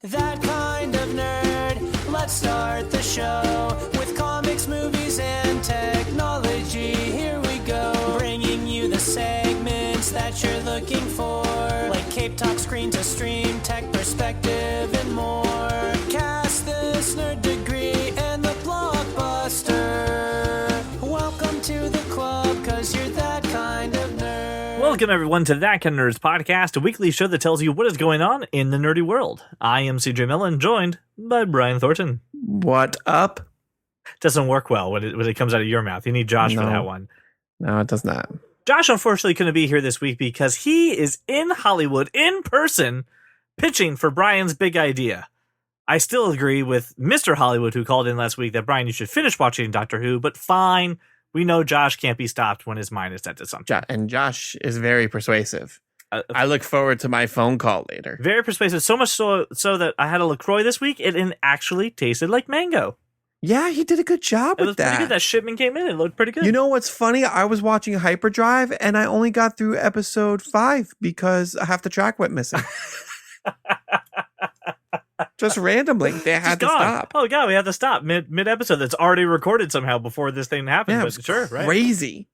That kind of nerd. Let's start the show with comics, movies, and technology. Here we go, bringing you the segments that you're looking for, like Cape Talk, Screen to Stream, Tech Perspective, and more. Cast this nerd degree and the blockbuster. Welcome to the club, cause you're that kind of nerd. Welcome, everyone, to That Kind of Nerds Podcast, a weekly show that tells you what is going on in the nerdy world. I am CJ Millen, joined by Brian Thornton. What up? Doesn't work well when it comes out of your mouth. You need Josh for that one. No, it does not. Josh, unfortunately, couldn't be here this week because he is in Hollywood in person pitching for Brian's big idea. I still agree with Mr. Hollywood, who called in last week, that Brian, you should finish watching Doctor Who, but fine. We know Josh can't be stopped when his mind is set to something. And Josh is very persuasive. I look forward to my phone call later. Very persuasive, so much so that I had a LaCroix this week. It actually tasted like mango. Yeah, he did a good job with It was pretty good. That shipment came in. It looked pretty good. You know what's funny? I was watching Hyperdrive, and I only got through episode 5 because half the track went missing. Just randomly, they had to stop. Oh god, we had to stop mid episode. That's already recorded somehow before this thing happened. Yeah, but sure, right? Crazy.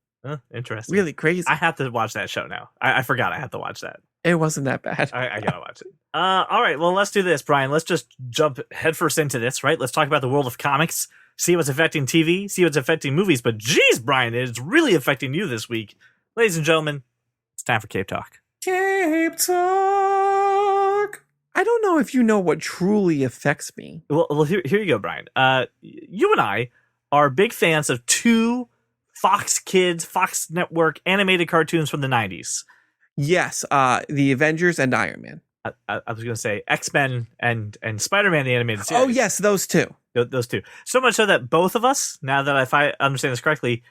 Interesting. Really crazy. I have to watch that show now. I forgot I have to watch that. It wasn't that bad. I gotta watch it. All right, well, let's do this, Brian. Let's just jump headfirst into this, right? Let's talk about the world of comics, see what's affecting TV, see what's affecting movies. But geez, Brian, it's really affecting you this week. Ladies and gentlemen, it's time for Cape Talk. Cape Talk. I don't know if you know what truly affects me. Well, here you go, Brian. You and I are big fans of two Fox Kids, Fox Network animated cartoons from the 90s. Yes, the Avengers and Iron Man. I was going to say X-Men and Spider-Man, the animated series. Oh, yes, those two. Those two. So much so that both of us, now that if I understand this correctly,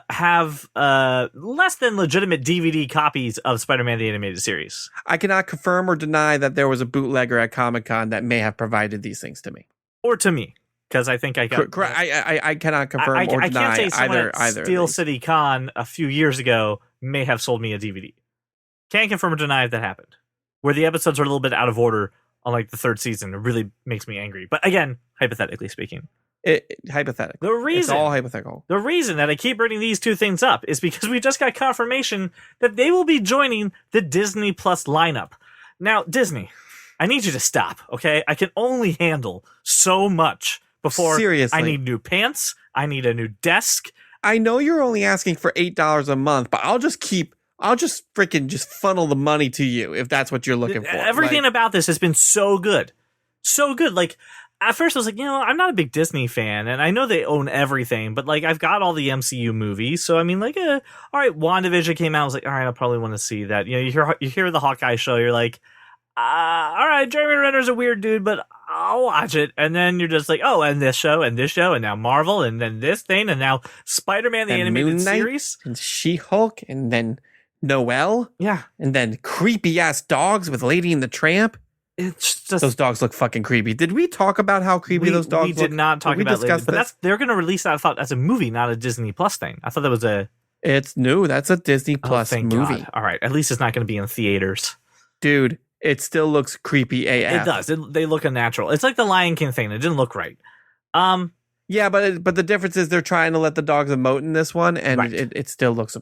have less than legitimate DVD copies of Spider-Man, the animated series. I cannot confirm or deny that there was a bootlegger at Comic-Con that may have provided these things to me. Or to me, because I think I got... Correct. I cannot confirm or deny I can't say someone either. At Steel City Con a few years ago may have sold me a DVD. Can't confirm or deny if that happened. Where the episodes are a little bit out of order on like the third season, it really makes me angry. But again, hypothetically speaking. Hypothetical. It's all hypothetical. The reason that I keep bringing these two things up is because we just got confirmation that they will be joining the Disney Plus lineup. Now, Disney, I need you to stop, okay? I can only handle so much before Seriously. I need new pants. I need a new desk. I know you're only asking for $8 a month, but I'll just freaking just funnel the money to you if that's what you're looking for. Everything about this has been so good. So good. Like, at first I was like, I'm not a big Disney fan, and I know they own everything, but like I've got all the MCU movies, so I mean, like, all right, WandaVision came out, I was like, all right, I'll probably want to see that. You hear the Hawkeye show, you're like, all right, Jeremy Renner's a weird dude, but I'll watch it. And then you're just like, oh, and this show, and now Marvel, and then this thing, and now Spider-Man the animated series, and She-Hulk, and then Noelle, yeah, and then creepy ass dogs with Lady and the Tramp. It's just those dogs look fucking creepy. Did we talk about how creepy those dogs look? We did not talk about it, but they're going to release that, I thought, as a movie, not a Disney Plus thing. I thought that was It's new. That's a Disney Plus movie. God. All right, at least it's not going to be in theaters. Dude, it still looks creepy AF. It does. They look unnatural. It's like the Lion King thing. It didn't look right. Yeah, but the difference is they're trying to let the dogs emote in this one, and right. it still looks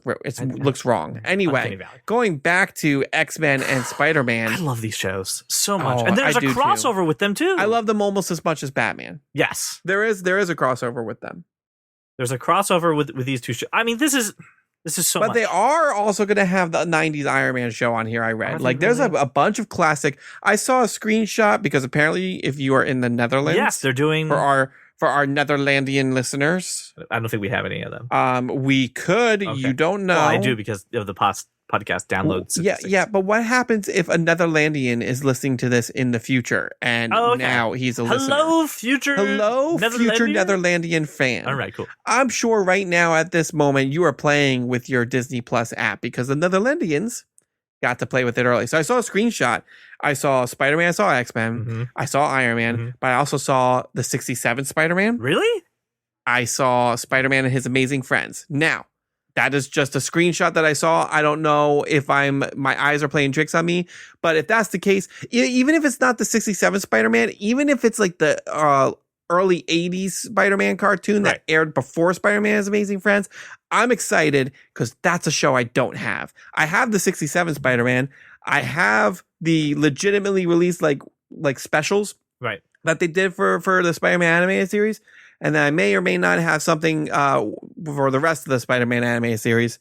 wrong. Anyway, going back to X-Men and Spider-Man. I love these shows so much. And there's a crossover with them too. I love them almost as much as Batman. Yes. There is a crossover with them. There's a crossover with these two shows. I mean, this is so much. But they are also going to have the 90s Iron Man show on here, I read. Like, there's a bunch of classic. I saw a screenshot because apparently if you are in the Netherlands. Yes, they're doing... For our Netherlandian listeners. I don't think we have any of them. We could. Okay. You don't know. Well, I do because of the podcast downloads. Yeah. But what happens if a Netherlandian is listening to this in the future and now he's a listener? Hello, future Netherlandian fan. All right, cool. I'm sure right now at this moment you are playing with your Disney Plus app because the Netherlandians got to play with it early. So I saw a screenshot. I saw Spider-Man. I saw X-Men. I saw Iron Man. But I also saw the 67 Spider-Man. Really? I saw Spider-Man and His Amazing Friends. Now, That is just a screenshot that I saw. I don't know if my eyes are playing tricks on me, but if that's the case, even if it's not the 67 Spider-Man, even if it's like the early 80s Spider-Man cartoon that aired before Spider-Man's Amazing Friends, I'm excited because that's a show I don't have. I have the 67 Spider-Man. I have the legitimately released like specials that they did for the Spider-Man animated series. And then I may or may not have something for the rest of the Spider-Man animated series,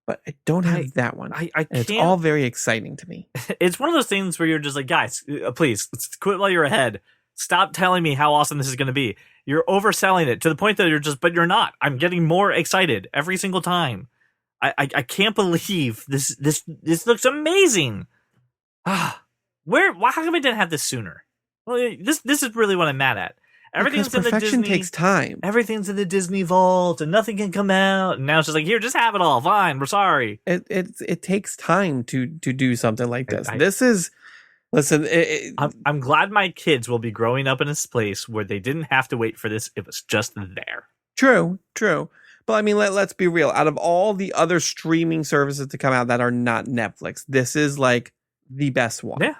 but I don't have that one. I and can't. It's all very exciting to me. It's one of those things where you're just like, guys, please quit while you're ahead. Stop telling me how awesome this is going to be. You're overselling it to the point that but you're not. I'm getting more excited every single time. I can't believe this looks amazing. Why? How come I didn't have this sooner? Well, this is really what I'm mad at. Because perfection takes time. Everything's in the Disney vault, and nothing can come out. And now it's just like, here, just have it all. Fine, we're sorry. It takes time to do something like this. Listen. I'm glad my kids will be growing up in a place where they didn't have to wait for this. It was just there. True. But I mean, let's be real. Out of all the other streaming services to come out that are not Netflix, this is like the best one. Yeah.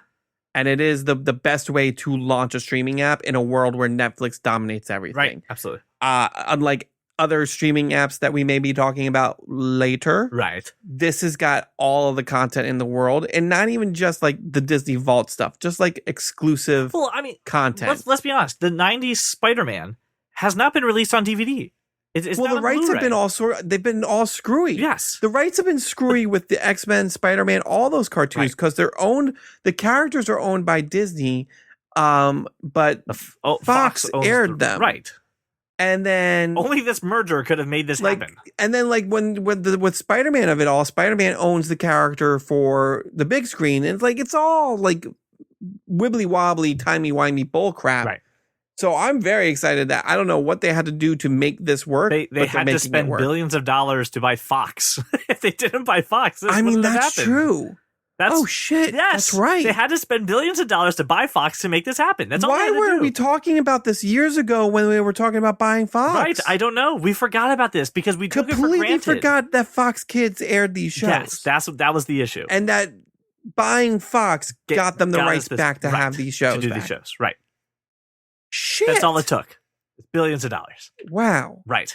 And it is the best way to launch a streaming app in a world where Netflix dominates everything. Right, absolutely. Unlike other streaming apps that we may be talking about later. Right. This has got all of the content in the world, and not even just like the Disney Vault stuff, just like exclusive content. Let's be honest. The 90s Spider-Man has not been released on DVD. It's the rights have been they've been all screwy. Yes. The rights have been screwy with the X-Men, Spider-Man, all those cartoons because the characters are owned by Disney, but Fox aired them. Right. And then only this merger could have made this happen. And then with Spider-Man of it all, Spider-Man owns the character for the big screen. And it's all like wibbly wobbly, timey-wimey bull crap. Right. So I'm very excited that I don't know what they had to do to make this work. They had to spend billions of dollars to buy Fox. If they didn't buy Fox, this wouldn't have that's happened. True. Oh shit! Yes, that's right. They had to spend billions of dollars to buy Fox to make this happen. That's all. Why weren't we talking about this years ago when we were talking about buying Fox? Right, I don't know. We forgot about this because we took it for granted. Completely forgot that Fox Kids aired these shows. Yes, that was the issue, and that buying Fox got them the rights back to have these shows. To do these shows, right? Shit. That's all it took. Billions of dollars. Wow. Right.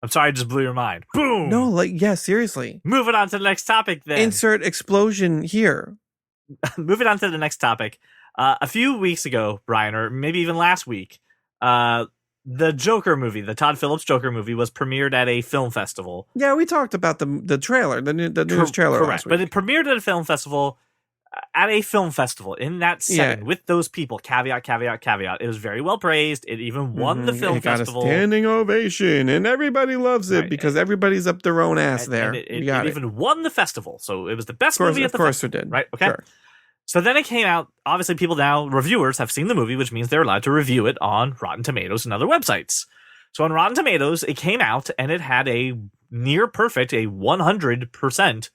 I'm sorry I just blew your mind. Boom. No, seriously. Moving on to the next topic then. Insert explosion here. Moving on to the next topic. A few weeks ago, Brian, or maybe even last week, the Joker movie, the Todd Phillips Joker movie, was premiered at a film festival. Yeah, we talked about the trailer, the news trailer. Correct. But it premiered at a film festival. In that setting with those people, caveat. It was very well praised. It even won the film festival. Got a standing ovation, and everybody loves it because everybody's up their own ass there. It even won the festival, so it was the best movie at the festival. Of course it did. Right? Okay. Sure. So then it came out. Obviously, reviewers have seen the movie, which means they're allowed to review it on Rotten Tomatoes and other websites. So on Rotten Tomatoes, it came out and it had a near perfect, a 100%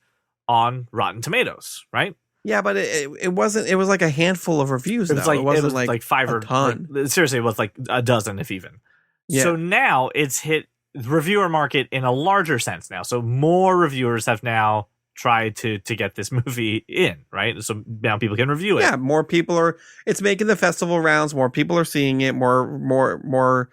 on Rotten Tomatoes, right? Yeah, but it wasn't. It was like a handful of reviews. It wasn't like five or ton. Seriously, it was like a dozen, if even. Yeah. So now it's hit the reviewer market in a larger sense now. So more reviewers have now tried to get this movie in, right? So now people can review it. Yeah, more people are. It's making the festival rounds. More people are seeing it. More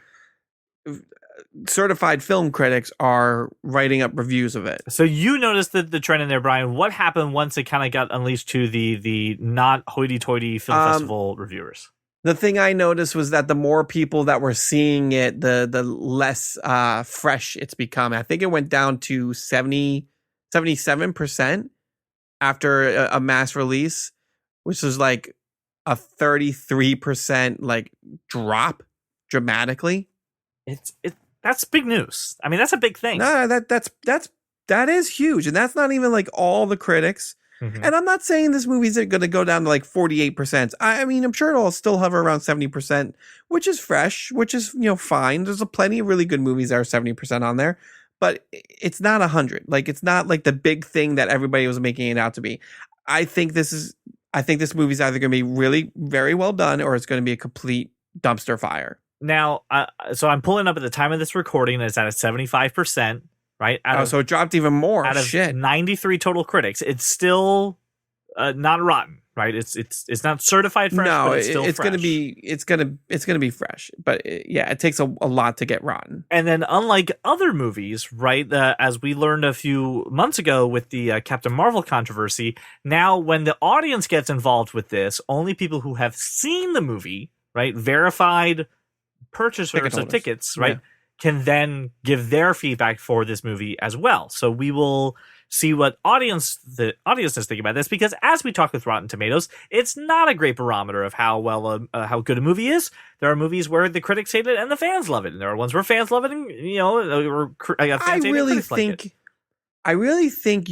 certified film critics are writing up reviews of it. So you noticed the trend in there, Brian. What happened once it kind of got unleashed to the not hoity-toity film festival reviewers? The thing I noticed was that the more people that were seeing it, the less fresh it's become. I think it went down to 77% after a mass release, which was like a 33% like drop dramatically. That's big news. I mean, that's a big thing. No, that is huge, and that's not even like all the critics. Mm-hmm. And I'm not saying this movie's going to go down to like 48%. I mean, I'm sure it'll still hover around 70%, which is fresh, which is fine. There's plenty of really good movies that are 70% on there, but it's not 100. Like it's not like the big thing that everybody was making it out to be. I think this movie's either going to be really very well done or it's going to be a complete dumpster fire. Now, so I'm pulling up at the time of this recording. It's at a 75%. right? So it dropped even more. Out of Shit. 93 total critics, it's still not rotten, right? It's not certified fresh, No, but it's still it's fresh. gonna be fresh. But yeah, it takes a lot to get rotten. And then, unlike other movies, right, as we learned a few months ago with the Captain Marvel controversy, now when the audience gets involved with this, only people who have seen the movie, right, verified purchasers of tickets, right, can then give their feedback for this movie as well. So we will see what the audience is thinking about this, because as we talk with Rotten Tomatoes, it's not a great barometer of how how good a movie is. There are movies where the critics hate it and the fans love it, and there are ones where fans love it and fans hate it and critics like it. I really think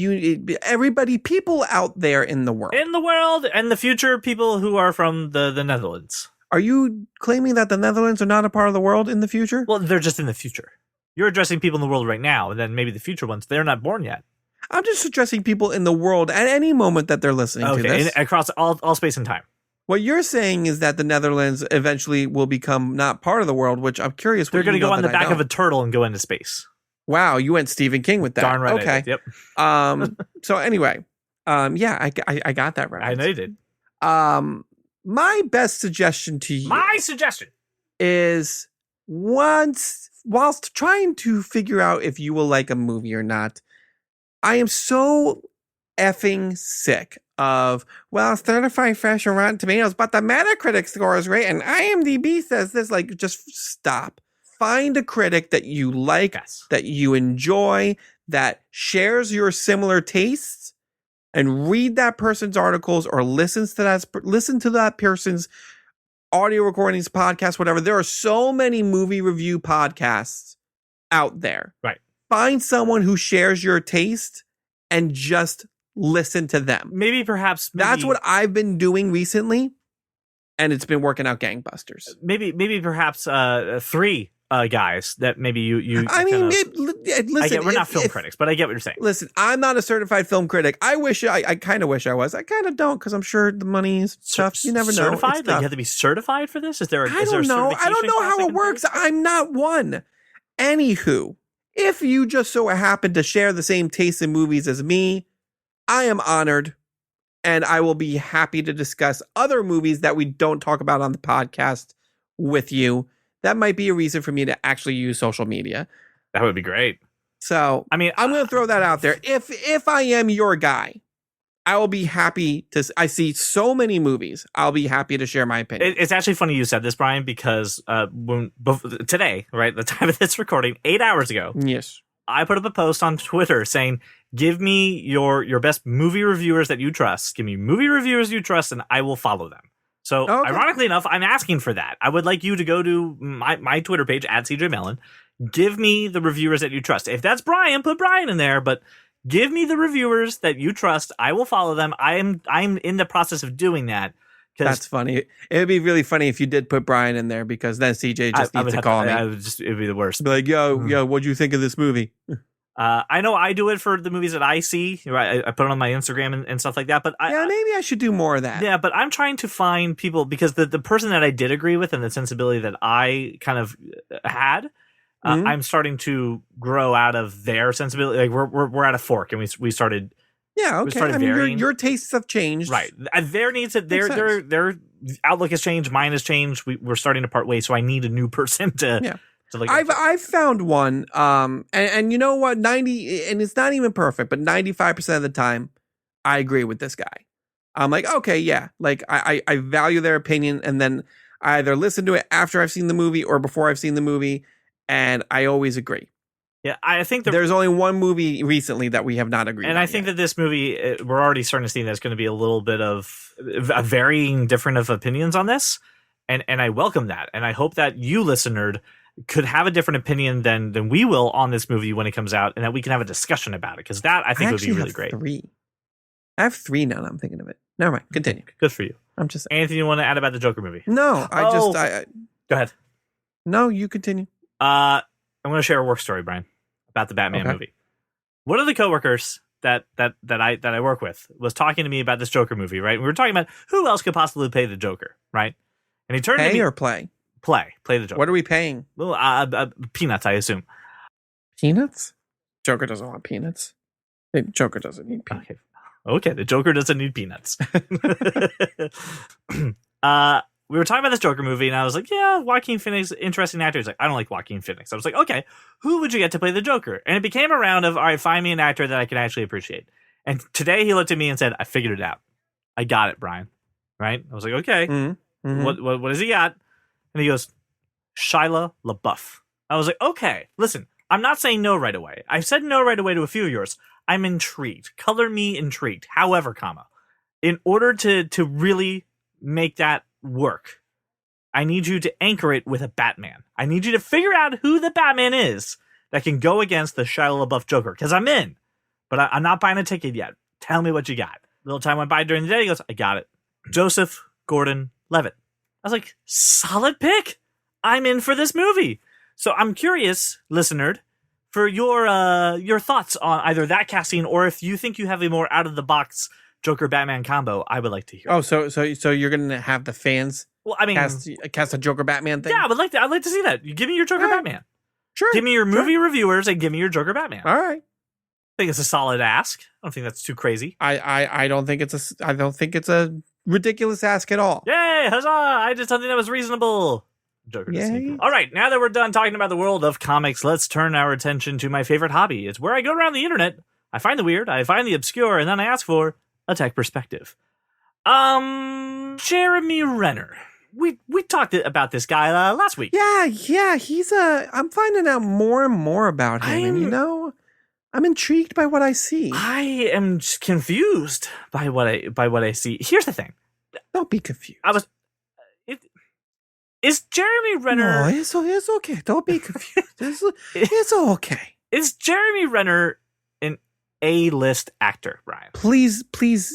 people out there in the world, and the future, people who are from the Netherlands. Are you claiming that the Netherlands are not a part of the world in the future? Well, they're just in the future. You're addressing people in the world right now, and then maybe the future ones, they're not born yet. I'm just addressing people in the world at any moment that they're listening to this. Across all space and time. What you're saying is that the Netherlands eventually will become not part of the world, which I'm curious. They're going to go on the back of a turtle and go into space. Wow, you went Stephen King with that. Darn right. Okay. Yep. So anyway, yeah, I got that right. I know you did. My best suggestion to you. My suggestion is whilst trying to figure out if you will like a movie or not, I am so effing sick of, well, it's 35 fresh on Rotten Tomatoes, but the Metacritic score is great, and IMDb says this. Like, just stop. Find a critic that you like, that you enjoy, that shares your similar tastes, and read that person's articles or listen to that person's audio recordings, podcasts, whatever. There are so many movie review podcasts out there. Right. Find someone who shares your taste and just listen to them. Maybe that's what I've been doing recently, and it's been working out gangbusters. Maybe perhaps 3 guys that maybe you I mean, listen, we're not film critics, but I get what you're saying. Listen, I'm not a certified film critic. I kind of wish I was. I kind of don't, because I'm sure the money is tough. You never know. Certified? Like you have to be certified for this? I don't know how it works. I'm not one. Anywho, if you just so happen to share the same taste in movies as me, I am honored, and I will be happy to discuss other movies that we don't talk about on the podcast with you. That might be a reason for me to actually use social media. That would be great. So, I mean, I'm going to throw that out there. If I am your guy, I will be happy to. I see so many movies. I'll be happy to share my opinion. It's actually funny you said this, Brian, because today, right, the time of this recording, 8 hours ago, yes, I put up a post on Twitter saying, "Give me your best movie reviewers that you trust. Give me movie reviewers you trust, and I will follow them." So, ironically enough, I'm asking for that. I would like you to go to my Twitter page, @CJMellon. Give me the reviewers that you trust. If that's Brian, put Brian in there, but give me the reviewers that you trust. I will follow them. I'm in the process of doing that. That's funny. It would be really funny if you did put Brian in there, because then CJ just needs to call me. It would be the worst. Be like, yo, what'd you think of this movie? I know I do it for the movies that I see. Right? I put it on my Instagram and stuff like that. But maybe I should do more of that. Yeah, but I'm trying to find people, because the person that I did agree with and the sensibility that I kind of had, I'm starting to grow out of their sensibility. Like we're at a fork, and we started. Yeah, okay. I mean, your tastes have changed, right? Their needs, their outlook has changed. Mine has changed. We're starting to part ways, so I need a new person to. Yeah. I've found one, and you know what, 90, and it's not even perfect, but 95% of the time, I agree with this guy. I'm like, okay, yeah, like I value their opinion, and then I either listen to it after I've seen the movie or before I've seen the movie, and I always agree. Yeah, I think there's only one movie recently that we have not agreed on. And I think that this movie, we're already starting to see there's going to be a little bit of a varying different of opinions on this, and I welcome that, and I hope that you, listener, could have a different opinion than we will on this movie when it comes out, and that we can have a discussion about it, because that I think would be really great. I have 3 now that I'm thinking of it. Never mind. Continue. Good for you. I'm just Anything you want to add about the Joker movie? No, I go ahead. No, you continue. I'm going to share a work story, Brian, about the Batman movie. One of the coworkers that I work with was talking to me about this Joker movie, right? We were talking about who else could possibly play the Joker, right? And he turned to me. Pay or play? Play the Joker. What are we paying? Well, peanuts, I assume. Peanuts? Joker doesn't want peanuts. Joker doesn't need peanuts. Okay, the Joker doesn't need peanuts. We were talking about this Joker movie, and I was like, yeah, Joaquin Phoenix, interesting actor. He's like, I don't like Joaquin Phoenix. I was like, okay, who would you get to play the Joker? And it became a round of, all right, find me an actor that I can actually appreciate. And today he looked at me and said, I figured it out. I got it, Brian. Right? I was like, okay, what has he got? And he goes, Shia LaBeouf. I was like, okay, listen, I'm not saying no right away. I've said no right away to a few of yours. I'm intrigued. Color me intrigued. However, in order to really make that work, I need you to anchor it with a Batman. I need you to figure out who the Batman is that can go against the Shia LaBeouf Joker, because I'm in, but I'm not buying a ticket yet. Tell me what you got. A little time went by during the day. He goes, I got it. Joseph Gordon-Levitt. I was like, solid pick. I'm in for this movie. So I'm curious, listener, for your thoughts on either that casting, or if you think you have a more out of the box Joker Batman combo, I would like to hear. Oh, so you're gonna have the fans? Well, I mean, cast a Joker Batman thing. Yeah, I'd like to see that. You give me your Joker Batman. Sure. Give me your movie reviewers and give me your Joker Batman. All right. I think it's a solid ask. I don't think that's too crazy. I don't think it's a ridiculous ask at all. Yay! Huzzah! I did something that was reasonable. Joker. All right, now that we're done talking about the world of comics, let's turn our attention to my favorite hobby. It's where I go around the internet. I find the weird, I find the obscure, and then I ask for a tech perspective. Jeremy Renner. We talked about this guy last week. Yeah, he's I'm finding out more and more about him, and I'm intrigued by what I see. I am confused by what I see. Here's the thing. Don't be confused. Is Jeremy Renner? No, it's okay. Don't be confused. It's okay. Is Jeremy Renner an A-list actor, Brian? Please,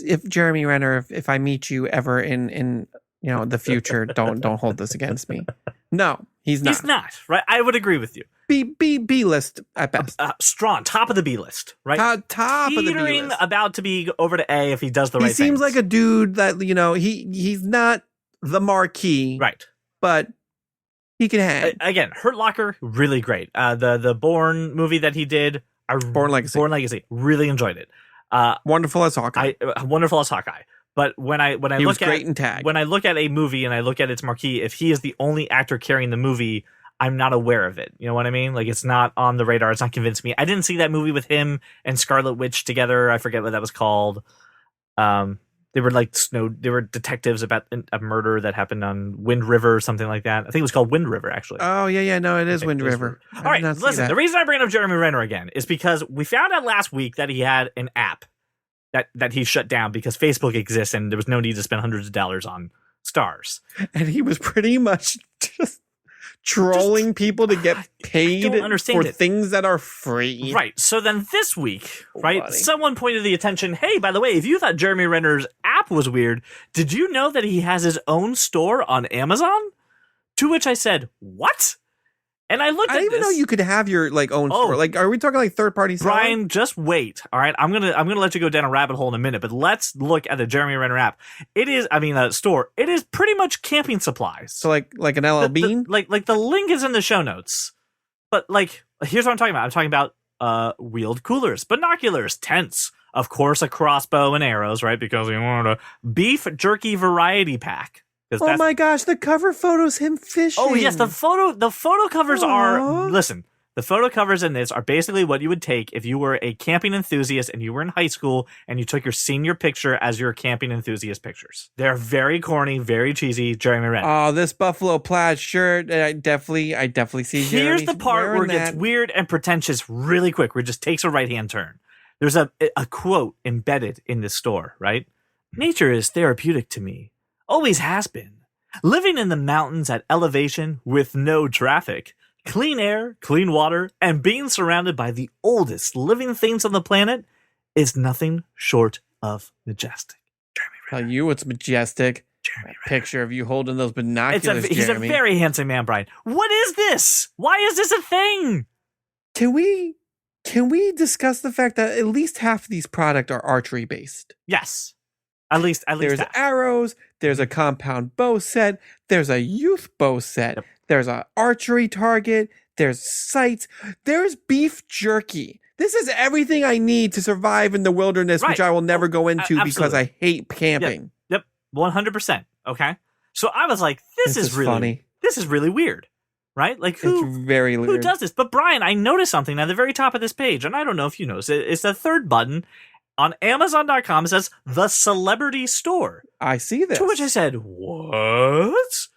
if Jeremy Renner, if I meet you ever in the future, don't hold this against me. No, he's not. He's not, right? I would agree with you. B list at best. Strong, top of the B list, right? Top of the B list. About to be over to A if he does the right things. He seems like a dude that he's not the marquee, right? But he can hang. Again, Hurt Locker, really great. The Bourne movie that he did, Bourne Legacy, really enjoyed it. Wonderful as Hawkeye. But when I look at a movie and I look at its marquee, if he is the only actor carrying the movie, I'm not aware of it. You know what I mean? Like, it's not on the radar. It's not convinced me. I didn't see that movie with him and Scarlet Witch together. I forget what that was called. They were detectives about a murder that happened on Wind River or something like that. I think it was called Wind River, actually. Oh, yeah. No, it is Wind River. All right, listen. The reason I bring up Jeremy Renner again is because we found out last week that he had an app that he shut down because Facebook exists and there was no need to spend hundreds of dollars on stars. And he was pretty much just trolling people to get paid for things that are free. Right. So then this week, someone pointed the attention, hey, by the way, if you thought Jeremy Renner's app was weird, did you know that he has his own store on Amazon? To which I said, what? And I looked at this. I didn't even know you could have your own store. Like, are we talking like third party selling? Brian, just wait. All right. I'm gonna let you go down a rabbit hole in a minute, but let's look at the Jeremy Renner app. It is, store. It is pretty much camping supplies. So like an LL Bean? Like the link is in the show notes. But here's what I'm talking about. I'm talking about wheeled coolers, binoculars, tents, of course, a crossbow and arrows, right? Because we wanted a beef jerky variety pack. Oh my gosh, the cover photo's him fishing. Oh yes, the photo covers are, listen, the photo covers in this are basically what you would take if you were a camping enthusiast and you were in high school and you took your senior picture as your camping enthusiast pictures. They're very corny, very cheesy. Jeremy Renner. Oh, this buffalo plaid shirt, I definitely see Jeremy. Here's the part where it gets weird and pretentious really quick, where it just takes a right-hand turn. There's a quote embedded in this store, right? Nature is therapeutic to me. Always has been. Living in the mountains at elevation with no traffic, clean air, clean water, and being surrounded by the oldest living things on the planet is nothing short of majestic. Jeremy Renner. Tell you what's majestic. Jeremy Renner. Picture of you holding those binoculars, He's Jeremy. a very handsome man, Brian. What is this? Why is this a thing? Can we discuss the fact that at least half of these products are archery based? Yes. At least there's that. arrows, there's a compound bow set, there's a youth bow set, there's an archery target, there's sights, there's beef jerky, This is everything I need to survive in the wilderness, which Right. I will never go into because Absolutely. I hate camping. Yep, 100%. Okay, so I was like, this is really funny. This is really weird, right? Like who It's very who weird. does this? But Brian, I noticed something at the very top of this page, and I don't know if you noticed it. It's the third button on Amazon.com. It says the Celebrity Store. I see this. To which I said, what?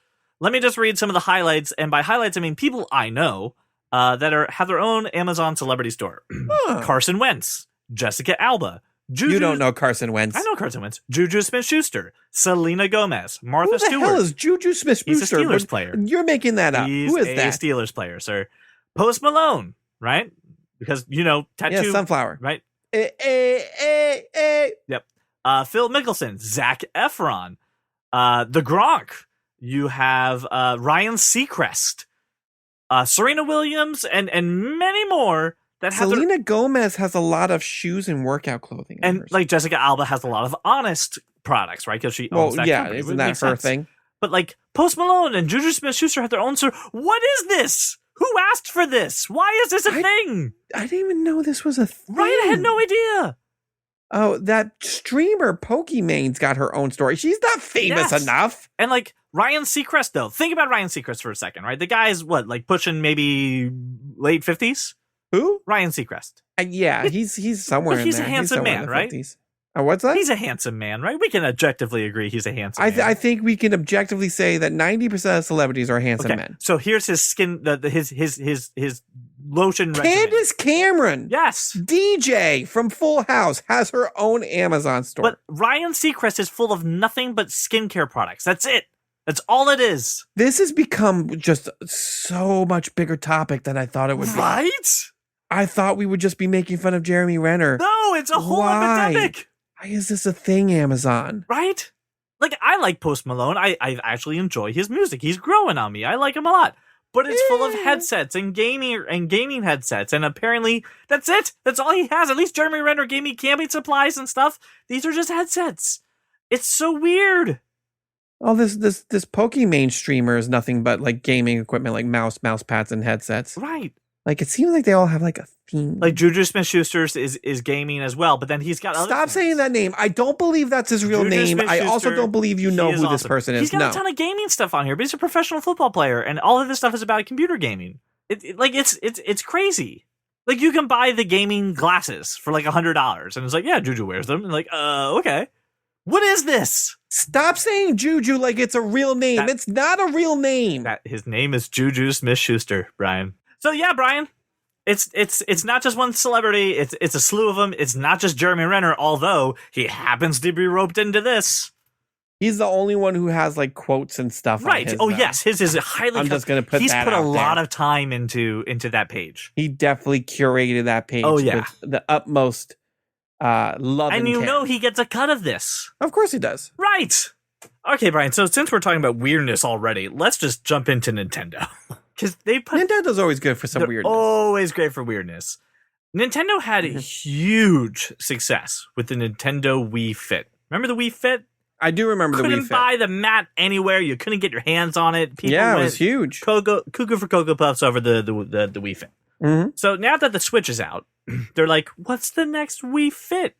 Let me just read some of the highlights. And by highlights, I mean people I know that have their own Amazon Celebrity Store. Huh. Carson Wentz, Jessica Alba, Juju. You don't know Carson Wentz. I know Carson Wentz. Juju Smith-Schuster, Selena Gomez, Martha Who the Stewart. hell is Juju Smith-Schuster? He's a Steelers player. You're making that up. He's Who is a that? Steelers player, sir. Post Malone, right? Because, tattoo. Yeah, Sunflower. Right? Yep. Phil Mickelson, Zach Efron, the Gronk. You have Ryan Seacrest, Serena Williams, and many more that have Selena Gomez has a lot of shoes and workout clothing. in and hers. like Jessica Alba has a lot of Honest products, right? Because she owns that company. isn't It that makes her sense. thing? But like Post Malone and Juju Smith-Schuster have their own store. What is this? Who asked for this? Why is this a thing? I didn't even know this was a thing. Right? I had no idea. Oh, that streamer Pokemane's got her own story. She's not famous Yes. enough. And like Ryan Seacrest, though, think about Ryan Seacrest for a second, right? The guy's what, like pushing maybe late 50s? Who? Ryan Seacrest. Yeah, he's somewhere But in he's a there. handsome somewhere in man, the right? 50s. What's that? He's a handsome man, right? We can objectively agree he's a handsome man. I think we can objectively say that 90% of celebrities are handsome men. So here's his skin, his lotion regimen. Candace Cameron, Yes. DJ from Full House, has her own Amazon store. But Ryan Seacrest is full of nothing but skincare products. That's it. That's all it is. This has become just so much bigger topic than I thought it would be. Right? I thought we would just be making fun of Jeremy Renner. No, it's a whole Why? epidemic. Why is this a thing, Amazon? Right? Like, I like Post Malone. I actually enjoy his music. He's growing on me. I like him a lot. But it's full of headsets and gaming headsets. And apparently, that's it. That's all he has. At least Jeremy Renner gave me camping supplies and stuff. These are just headsets. It's so weird. Oh, this Pokemane streamer is nothing but like gaming equipment, like mouse pads, and headsets. Right. Like it seems like they all have like a theme. Like Juju Smith-Schuster's is gaming as well, but then he's got other Stop things. saying that name. I don't believe that's his real Juju name. I also Smith-Schuster, don't believe you know he is who this awesome. person is. He's got No. a ton of gaming stuff on here, but he's a professional football player, and all of this stuff is about computer gaming. It's crazy. Like you can buy the gaming glasses for like $100, and it's like, yeah, Juju wears them, and like, okay. What is this? Stop saying Juju like it's a real name. That- It's not a real name. That his name is Juju Smith-Schuster, Brian. So yeah, Brian. It's not just one celebrity. It's a slew of them. It's not just Jeremy Renner, although he happens to be roped into this. He's the only one who has like quotes and stuff. Right. On his, Oh yes, his is highly. I'm just gonna put He's that put a out lot there. of time into that page, He definitely curated that page. Oh, yeah. with the utmost love and and you care. know he gets a cut of this. Of course he does. Right. Okay, Brian. So since we're talking about weirdness already, let's just jump into Nintendo because they put Nintendo's always good for some they're weirdness. always great for weirdness. Nintendo had a huge success with the Nintendo Wii Fit. Remember the Wii Fit? I do remember the Wii Couldn't Fit. buy the mat anywhere. You couldn't get your hands on it. People Yeah, it went was huge. cuckoo for Cocoa Puffs over the Wii Fit. Mhm. So now that the Switch is out, they're like, what's the next Wii Fit?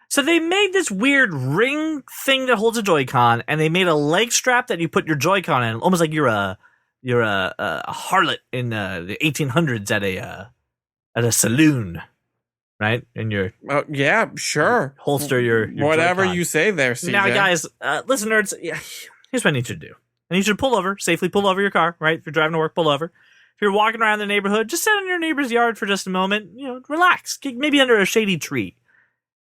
So they made this weird ring thing that holds a Joy-Con, and they made a leg strap that you put your Joy-Con in, almost like you're a harlot in the 1800s at a saloon, right? And your Oh, yeah, sure. holster your Whatever Joy-Con. you say there, CJ. Now, guys, listen, nerds. Yeah, here's what I need you to do. I need you to pull over, safely pull over your car, right? If you're driving to work, pull over. If you're walking around the neighborhood, just sit in your neighbor's yard for just a moment. Relax, maybe under a shady tree,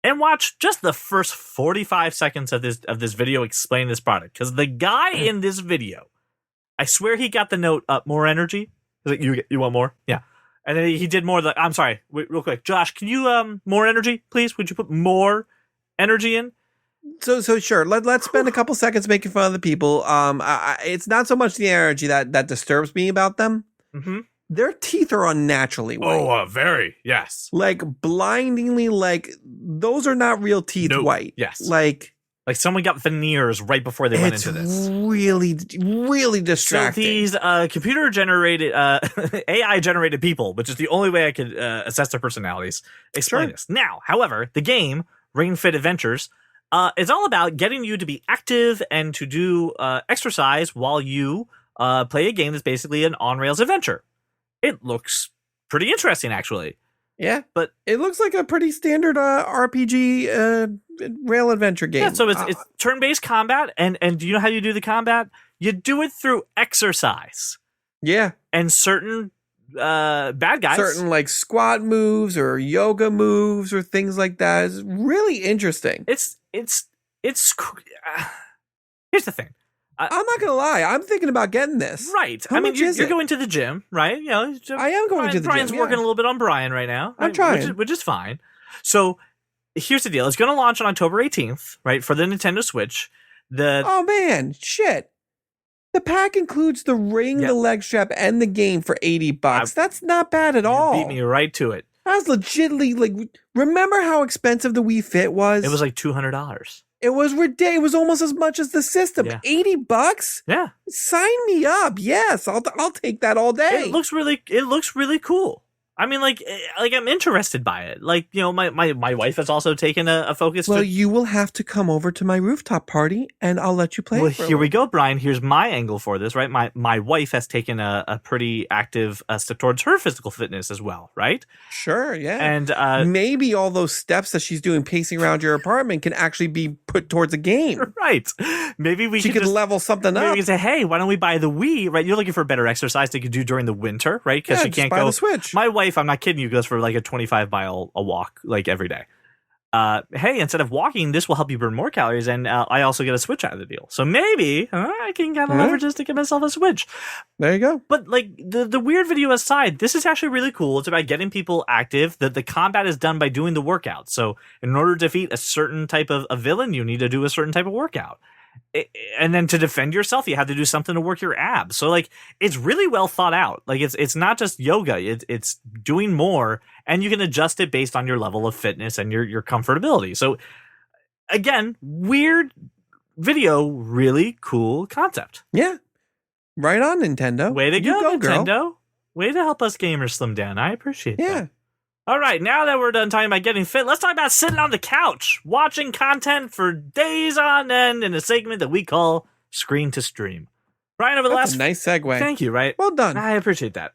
and watch just the first 45 seconds of this video explaining this product. Because the guy in this video, I swear he got the note up. More energy. He's like, you want more? Yeah. And then he did more. I'm sorry, wait, real quick, Josh. Can you more energy, please? Would you put more energy in? So sure. Let's spend a couple seconds making fun of the people. It's not so much the energy that disturbs me about them. Mm-hmm. Their teeth are unnaturally white. Very. Yes. Like blindingly, like those are not real teeth Nope. white. Yes. Like Like someone got veneers right before they went into this. Really, really So distracting. these computer generated, AI generated people, which is the only way I could assess their personalities, explain Sure. this. Now, however, the game Ring Fit Adventures is all about getting you to be active and to do exercise while you play a game that's basically an on rails adventure. It looks pretty interesting, actually. Yeah, But- it looks like a pretty standard RPG rail adventure game. Yeah, so it's turn-based combat, and do you know how you do the combat? You do it through exercise yeah, and certain bad guys. certain like squat moves or yoga moves or things like that. It's really interesting. It's here's the thing, I'm not gonna lie, I'm thinking about getting this. right? How I mean, much you're, is you're it? going to the gym, right? You know, I am going to the Brian's gym. working yeah. a little bit on Brian right now. I'm right, trying. which is fine. So here's the deal: it's going to launch on October 18th, right, for the Nintendo Switch. Oh man, shit. The pack includes the ring, Yeah. the leg strap, and the game for $80. That's not bad at You all. beat me right to it. That's legitimately like. Remember how expensive the Wii Fit was? It was like $200. It was ridiculous. It was almost as much as the system. Yeah. $80? Yeah, Sign me up. Yes, I'll take that all day. it looks really cool. I mean, like I'm interested by it. Like, you know, my wife has also taken a focus. Well, you will have to come over to my rooftop party, and I'll let you play. Well, it for a here we little. go, Brian. Here's my angle for this, right? My wife has taken a pretty active step towards her physical fitness as well, right? Sure, yeah. And Maybe all those steps that she's doing pacing around your apartment can actually be put towards a game. right, maybe we She could could just, level something maybe up. we can say, hey, why don't we buy the Wii? Right? You're looking for better exercise that you could do during the winter, right? Because Yeah, you just can't buy go. the Switch. My wife, I'm not kidding you, goes for like a 25-mile a walk like every day. Hey, instead of walking, this will help you burn more calories, and I also get a Switch out of the deal. So maybe I can kind of Yeah. leverage this to get myself a Switch. There you go. But like the weird video aside, this is actually really cool. It's about getting people active. The combat is done by doing the workout. So in order to defeat a certain type of a villain, you need to do a certain type of workout. And then to defend yourself, you have to do something to work your abs. So like it's really well thought out. Like it's not just yoga. It's doing more, and you can adjust it based on your level of fitness and your comfortability. So again, weird video, really cool concept. Yeah. Right on, Nintendo. Way to You go, girl. Nintendo. Way to help us gamers slim down. I appreciate that. Yeah. All right, now that we're done talking about getting fit, let's talk about sitting on the couch, watching content for days on end in a segment that we call Screen to Stream. Brian, over the That's last a nice segue. thank you, right? Well done. I appreciate that.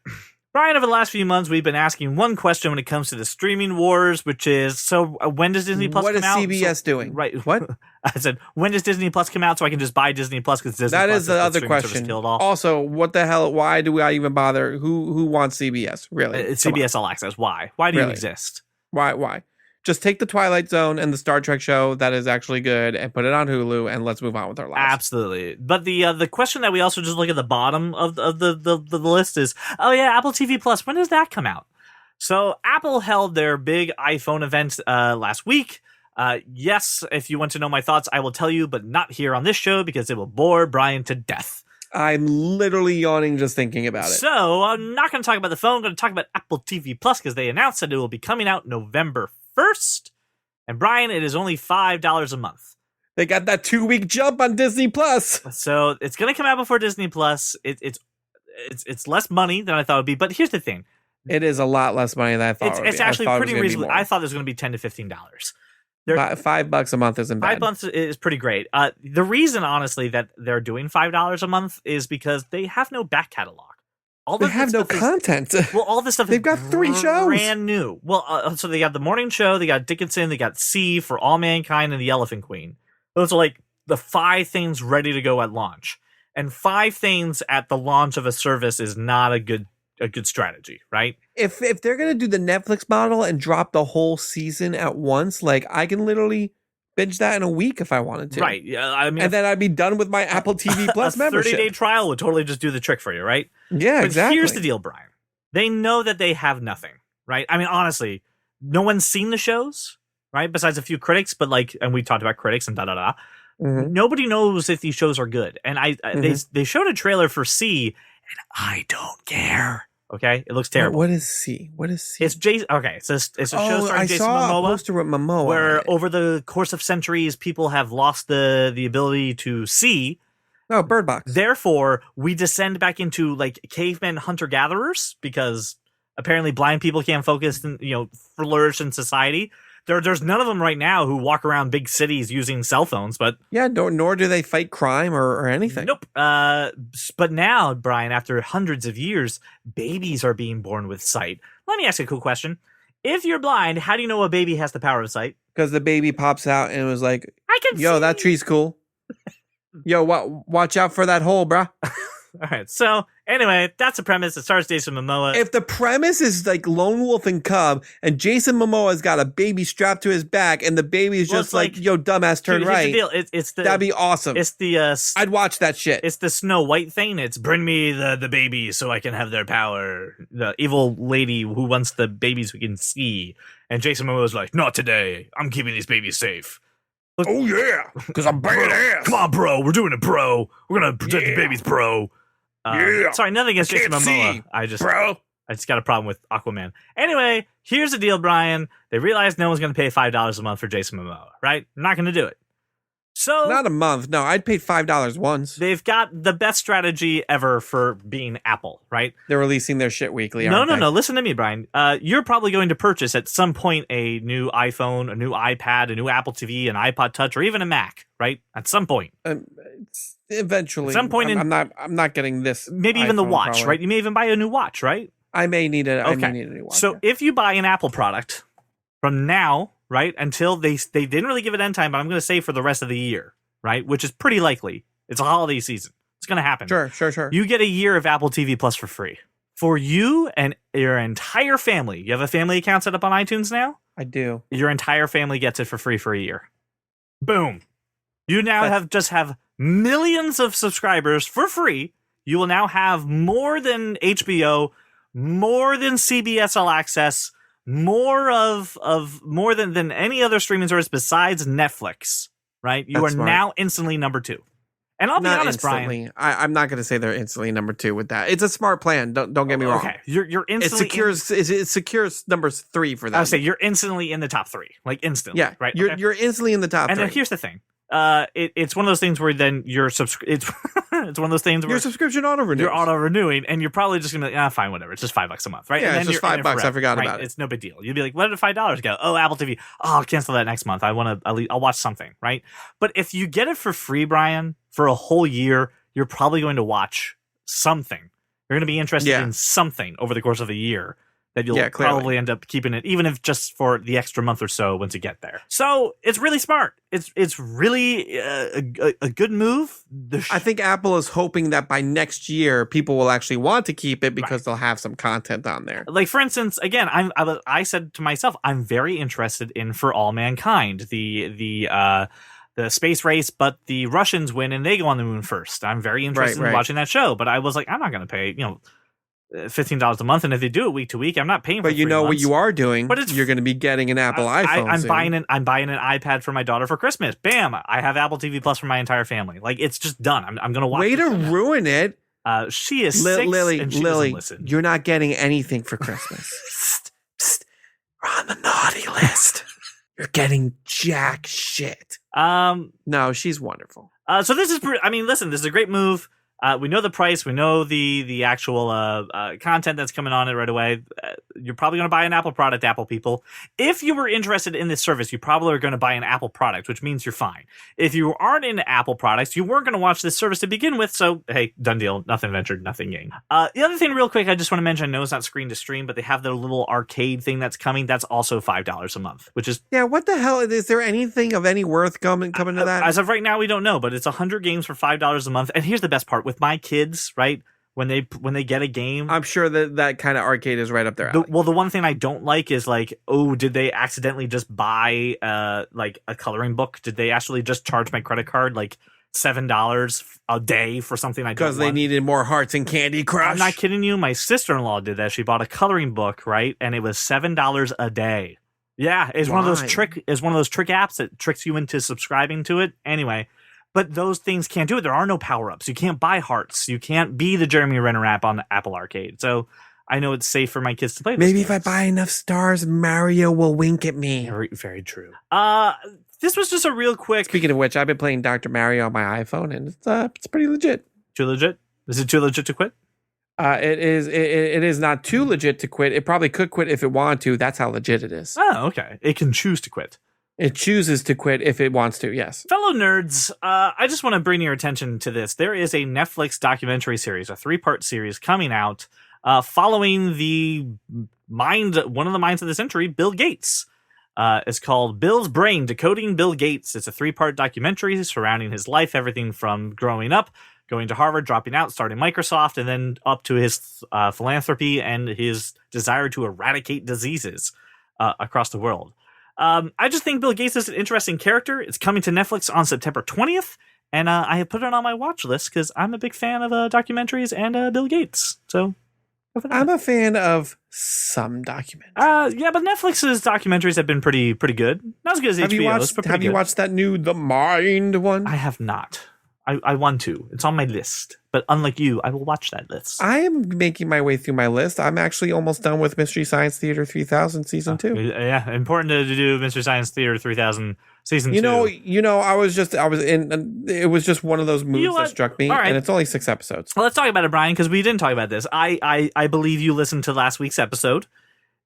Brian, over the last few months, we've been asking one question when it comes to the streaming wars, which is, so when does Disney Plus What come is out? CBS So- doing? Right. What? I said, when does Disney Plus come out so I can just buy Disney Plus because Disney That Plus is the other streaming service question. killed all. Also, what the hell? Why do I even bother? Who wants CBS? Really? It's Come on. CBS All Access. Why? Why do you Really? exist? Why? Just take the Twilight Zone and the Star Trek show that is actually good and put it on Hulu and let's move on with our lives. Absolutely. But the question that we also just look at the bottom of the list is, oh yeah, Apple TV Plus. When does that come out? So Apple held their big iPhone event last week. Yes, if you want to know my thoughts, I will tell you, but not here on this show because it will bore Brian to death. I'm literally yawning just thinking about it. So I'm not going to talk about the phone. I'm going to talk about Apple TV Plus because they announced that it will be coming out November 1st. And Brian, it is only $5 a month. They got that 2-week jump on Disney Plus. So it's going to come out before Disney Plus. It's less money than I thought it would be. But here's the thing. It is a lot less money than I thought. It's actually pretty reasonable. I thought it was going to be $10 to $15. $5 a month isn't bad. $5 is pretty great. The reason, honestly, that they're doing $5 a month is because they have no back catalog. All They of have this no stuff is- content. Well, all this stuff They've is got 3 shows. brand new. Well, so they got the morning show, they got Dickinson, they got C for All Mankind, and the Elephant Queen. Those are like the 5 things ready to go at launch. And 5 things at the launch of a service is not a good strategy, right? If they're gonna do the Netflix model and drop the whole season at once, like I can literally binge that in a week if I wanted to. Right. Yeah. I mean, And then I'd be done with my Apple TV Plus a membership. 30-day trial would totally just do the trick for you, right? Yeah, But exactly. here's the deal, Brian. They know that they have nothing, right? I mean, honestly, no one's seen the shows, right? Besides a few critics, but like, and we talked about critics and da-da-da. Mhm. Nobody knows if these shows are good. And they Mm-hmm. showed a trailer for C, and I don't care. Okay, it looks terrible. What is C? What is C? It's Jason. Okay, it's a show starring I Jason saw Momoa. a poster with Momoa on where it. over the course of centuries, people have lost the ability to see. Oh, Bird Box. Therefore, we descend back into like cavemen hunter-gatherers because apparently blind people can't focus and flourish in society. There's none of them right now who walk around big cities using cell phones, but Yeah, nor do they fight crime or anything. nope. But now, Brian, after hundreds of years, babies are being born with sight. Let me ask you a cool question. If you're blind, how do you know a baby has the power of sight? Because the baby pops out and was like, I can yo, see. that tree's cool. Yo, watch out for that hole, bruh. All right. So anyway, that's the premise. It stars Jason Momoa. If the premise is like Lone Wolf and Cub, and Jason Momoa's got a baby strapped to his back, and the baby's Well, just it's like, like- yo, dumbass, turn Here's right. the deal. It's the That'd be awesome. it's the I'd watch that shit. it's the Snow White thing. It's bring me the baby so I can have their power. The evil lady who wants the babies who can see. And Jason Momoa's like, not today. I'm keeping these babies safe. Oh yeah, because I'm badass. Come on, bro. We're doing it, bro. We're gonna protect the Yeah. babies, bro. Yeah. Sorry, nothing against Jason Can't Momoa. see, I just bro. got a problem with Aquaman. Anyway, here's the deal, Brian. They realized no one's going to pay $5 a month for Jason Momoa, right? Not going to do it. So Not a month. No, I'd paid $5 once. they've got the best strategy ever for being Apple, right? They're releasing their shit weekly. No, aren't no, they? no. Listen to me, Brian. You're probably going to purchase at some point a new iPhone, a new iPad, a new Apple TV, an iPod Touch, or even a Mac, right? At some point. It's eventually. At some point I'm not getting this. Maybe even the iPhone, watch, probably. right? You may even buy a new watch, right? I may need it. I may Okay. need a new watch. So if you buy an Apple product from now, right, until they didn't really give it end time, but I'm going to say for the rest of the year, right, which is pretty likely. It's a holiday season. It's going to happen. Sure. You get a year of Apple TV Plus for free. For you and your entire family. You have a family account set up on iTunes now? I do. Your entire family gets it for free for a year. Boom. You now have millions of subscribers for free. You will now have more than HBO, more than CBS All Access, more than any other streaming service besides Netflix, right? You That's are smart. now instantly number 2. And I'll be Not honest, instantly. Brian. I'm not going to say they're instantly number 2 with that. It's a smart plan. Don't get me wrong. Okay, you're It instantly secures number 3 for that. I would say you're instantly in the top 3, like instantly. yeah, right. You're Okay. you're instantly in the top And 3. then here's the thing. It's one of those things where then you're it's it's one of those things where Your subscription auto renews. you're auto renewing, and you're probably just gonna be like, fine, whatever. It's just $5 a month, right? Yeah, and it's then just you're in it $5. I forever, forgot right? about it. It's no big deal. You'd be like, where did $5 go? Oh, Apple TV. Oh, I'll cancel that next month. I'll watch something, right? But if you get it for free, Brian, for a whole year, you're probably going to watch something. You're going to be interested Yeah. in something over the course of a year that you'll Yeah, clearly. probably end up keeping it, even if just for the extra month or so once you get there. So it's really smart. It's really a good move. I think Apple is hoping that by next year, people will actually want to keep it because they'll have some content on there. Like, for instance, again, I said to myself, I'm very interested in For All Mankind, the space race, but the Russians win and they go on the moon first. I'm very interested in Right. watching that show, but I was like, I'm not going to pay, $15 a month, and if they do it week to week, I'm not paying for But you 3 know what months. you are doing. But it's- You're going to be getting an Apple iPhone. I'm soon. I'm buying an iPad for my daughter for Christmas. Bam! I have Apple TV Plus for my entire family. Like, it's just done. I'm going to watch. Way the to show now. ruin it, She is 6 Lily. and she Lily, doesn't listen. you're not getting anything for Christmas. Psst, psst. We're on the naughty list. You're getting jack shit. No, she's wonderful. So this is, listen, this is a great move. We know the price. We know the actual content that's coming on it right away. You're probably going to buy an Apple product, Apple people. If you were interested in this service, you probably are going to buy an Apple product, which means you're fine. If you aren't into Apple products, you weren't going to watch this service to begin with. So, hey, done deal. Nothing ventured, nothing gained. The other thing real quick, I just want to mention, I know it's not screen to stream, but they have their little arcade thing that's coming. That's also $5 a month, which is, Yeah, what the hell? Is there anything of any worth coming to that? as of right now, we don't know, but it's 100 games for $5 a month. And here's the best part. With my kids, right, when they get a game, I'm sure that kind of arcade is right up there. the one thing I don't like is like, oh, did they accidentally just buy like a coloring book? Did they actually just charge my credit card like $7 a day for something I don't Because they want? needed more hearts in Candy Crush. I'm not kidding you. My sister-in-law did that. She bought a coloring book, right, and it was $7 a day. Yeah, it's one of those Why? trick apps that tricks you into subscribing to it. Anyway, but those things can't do it. There are no power-ups. You can't buy hearts. You can't be the Jeremy Renner app on the Apple Arcade. So I know it's safe for my kids to play. Maybe if I buy enough stars, Mario will wink at me. Very, very true. This was just a real quick. Speaking of which, I've been playing Dr. Mario on my iPhone, and it's pretty legit. Too legit? Is it too legit to quit? It is not too legit to quit. It probably could quit if it wanted to. That's how legit it is. Oh, okay. It can choose to quit. It chooses to quit if it wants to, yes. Fellow nerds, I just want to bring your attention to this. There is a Netflix documentary series, a 3-part series coming out, following one of the minds of the century, Bill Gates. It's called Bill's Brain, Decoding Bill Gates. It's a 3-part documentary surrounding his life, everything from growing up, going to Harvard, dropping out, starting Microsoft, and then up to his philanthropy and his desire to eradicate diseases across the world. I just think Bill Gates is an interesting character. It's coming to Netflix on September 20th, and I have put it on my watch list because I'm a big fan of documentaries and Bill Gates. So I'm a fan of some documentaries. Yeah, but Netflix's documentaries have been pretty good. Not as good as HBO's, but pretty have you good. watched that new The Mind one? I have not. I want to. It's on my list. But unlike you, I will watch that list. I am making my way through my list. I'm actually almost done with Mystery Science Theater 3000 Season 2. Yeah, important to do Mystery Science Theater 3000 Season 2. It was just one of those moves that struck me, and it's only 6 episodes. Well, let's talk about it, Brian, because we didn't talk about this. I believe you listened to last week's episode,